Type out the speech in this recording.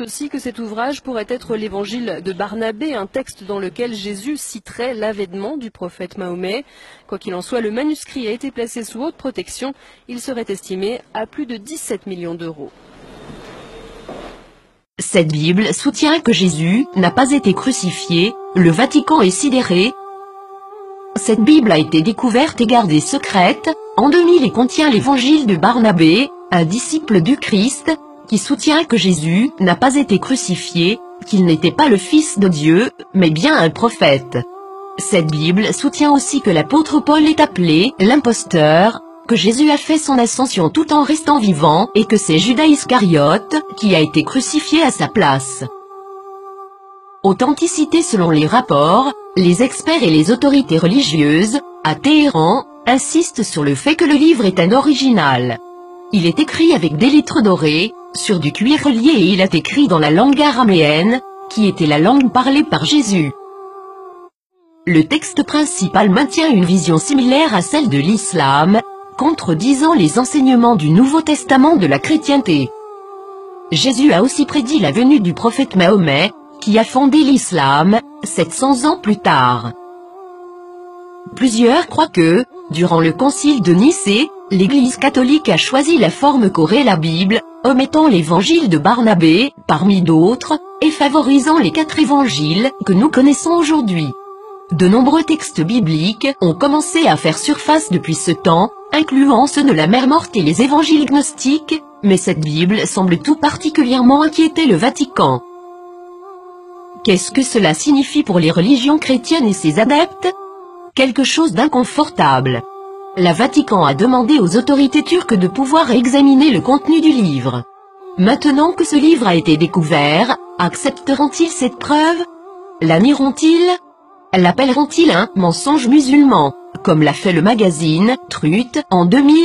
aussi que cet ouvrage pourrait être l'évangile de Barnabé, un texte dans lequel Jésus citerait l'avènement du prophète Mahomet. Quoi qu'il en soit, le manuscrit a été placé sous haute protection. Il serait estimé à plus de 17 millions d'euros. Cette Bible soutient que Jésus n'a pas été crucifié, le Vatican est sidéré. Cette Bible a été découverte et gardée secrète, en 2000 et contient l'évangile de Barnabé, un disciple du Christ, qui soutient que Jésus n'a pas été crucifié, qu'il n'était pas le Fils de Dieu, mais bien un prophète. Cette Bible soutient aussi que l'apôtre Paul est appelé l'imposteur, que Jésus a fait son ascension tout en restant vivant et que c'est Judas Iscariote qui a été crucifié à sa place. Authenticité selon les rapports, les experts et les autorités religieuses, à Téhéran, insistent sur le fait que le livre est un original. Il est écrit avec des lettres dorées, sur du cuir relié et il est écrit dans la langue araméenne, qui était la langue parlée par Jésus. Le texte principal maintient une vision similaire à celle de l'islam, contredisant les enseignements du Nouveau Testament de la chrétienté. Jésus a aussi prédit la venue du prophète Mahomet, qui a fondé l'islam, 700 ans plus tard. Plusieurs croient que, durant le concile de Nicée, l'Église catholique a choisi la forme qu'aurait la Bible, omettant l'évangile de Barnabé, parmi d'autres, et favorisant les 4 évangiles que nous connaissons aujourd'hui. De nombreux textes bibliques ont commencé à faire surface depuis ce temps, incluant ceux de la Mère morte et les évangiles gnostiques, mais cette Bible semble tout particulièrement inquiéter le Vatican. Qu'est-ce que cela signifie pour les religions chrétiennes et ses adeptes? Quelque chose d'inconfortable. Le Vatican a demandé aux autorités turques de pouvoir examiner le contenu du livre. Maintenant que ce livre a été découvert, accepteront-ils cette preuve? La nieront-ils? L'appelleront-ils un mensonge musulman, comme l'a fait le magazine Truth en 2000?